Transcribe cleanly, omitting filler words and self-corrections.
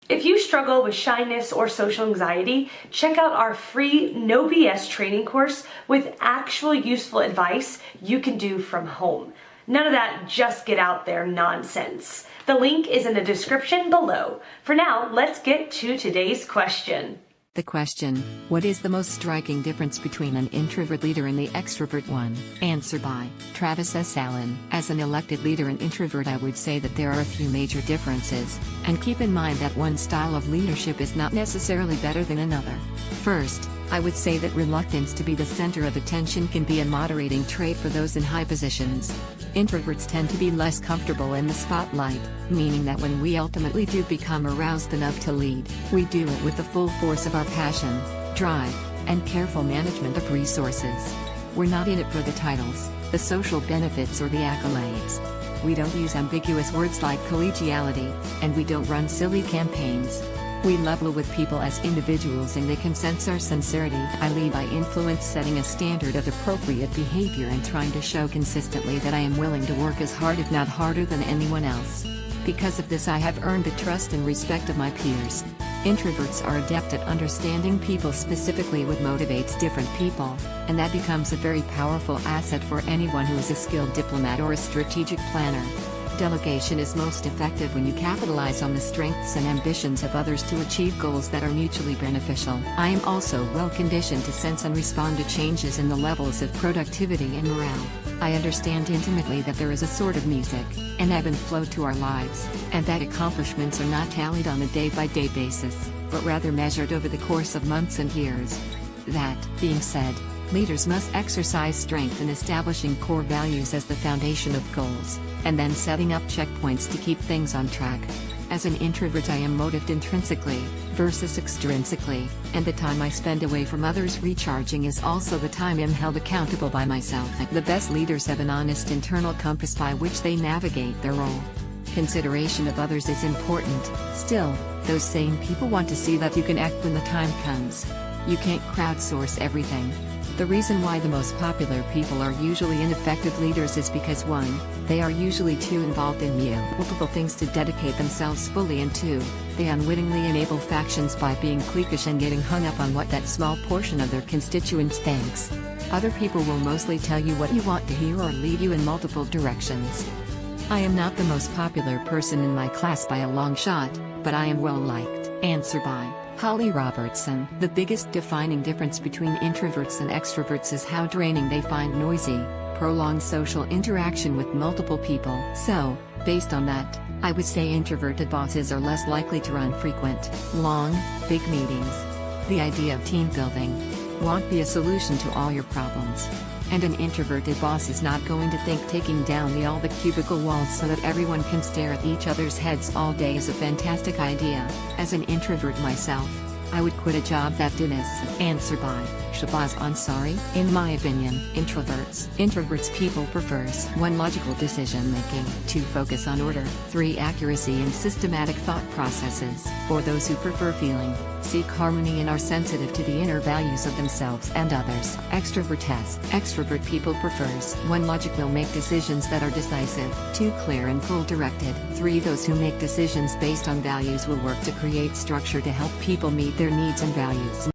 If you struggle with shyness or social anxiety, check out our free No BS training course with actual useful advice you can do from home. None of that just get out there nonsense. The link is in the description below. For now, let's get to today's question. The question, what is the most striking difference between an introvert leader and the extrovert one? Answer by Travis S. Allen. As an elected leader and introvert, I would say that there are a few major differences, and keep in mind that one style of leadership is not necessarily better than another. First, I would say that reluctance to be the center of attention can be a moderating trait for those in high positions. Introverts tend to be less comfortable in the spotlight, meaning that when we ultimately do become aroused enough to lead, we do it with the full force of our passion, drive, and careful management of resources. We're not in it for the titles, the social benefits, or the accolades. We don't use ambiguous words like collegiality, and we don't run silly campaigns. We level with people as individuals and they can sense our sincerity. I lead by influence, setting a standard of appropriate behavior and trying to show consistently that I am willing to work as hard if not harder than anyone else. Because of this, I have earned the trust and respect of my peers. Introverts are adept at understanding people, specifically what motivates different people, and that becomes a very powerful asset for anyone who is a skilled diplomat or a strategic planner. Delegation is most effective when you capitalize on the strengths and ambitions of others to achieve goals that are mutually beneficial. I am also well conditioned to sense and respond to changes in the levels of productivity and morale. I understand intimately that there is a sort of music, an ebb and flow to our lives, and that accomplishments are not tallied on a day-by-day basis, but rather measured over the course of months and years. That being said, leaders must exercise strength in establishing core values as the foundation of goals, and then setting up checkpoints to keep things on track. As an introvert, I am motivated intrinsically, versus extrinsically, and the time I spend away from others recharging is also the time I'm held accountable by myself. The best leaders have an honest internal compass by which they navigate their role. Consideration of others is important. Still, those same people want to see that you can act when the time comes. You can't crowdsource everything. The reason why the most popular people are usually ineffective leaders is because 1, they are usually too involved in multiple things to dedicate themselves fully, and 2, they unwittingly enable factions by being cliquish and getting hung up on what that small portion of their constituents thinks. Other people will mostly tell you what you want to hear or lead you in multiple directions. I am not the most popular person in my class by a long shot, but I am well liked. Answer by Holly Robertson. The biggest defining difference between introverts and extroverts is how draining they find noisy, prolonged social interaction with multiple people. So, based on that, I would say introverted bosses are less likely to run frequent, long, big meetings. The idea of team building won't be a solution to all your problems. And an introverted boss is not going to think taking down all the cubicle walls so that everyone can stare at each other's heads all day is a fantastic idea. As an introvert myself, I would quit a job that did this. Answer by Shabazz Ansari. In my opinion, introverts people prefers 1 logical decision making, 2 focus on order, 3 accuracy and systematic thought processes. For those who prefer feeling, seek harmony and are sensitive to the inner values of themselves and others. Extrovert people prefers 1 logic will make decisions that are decisive, 2 clear and goal directed, 3 those who make decisions based on values will work to create structure to help people meet their needs and values.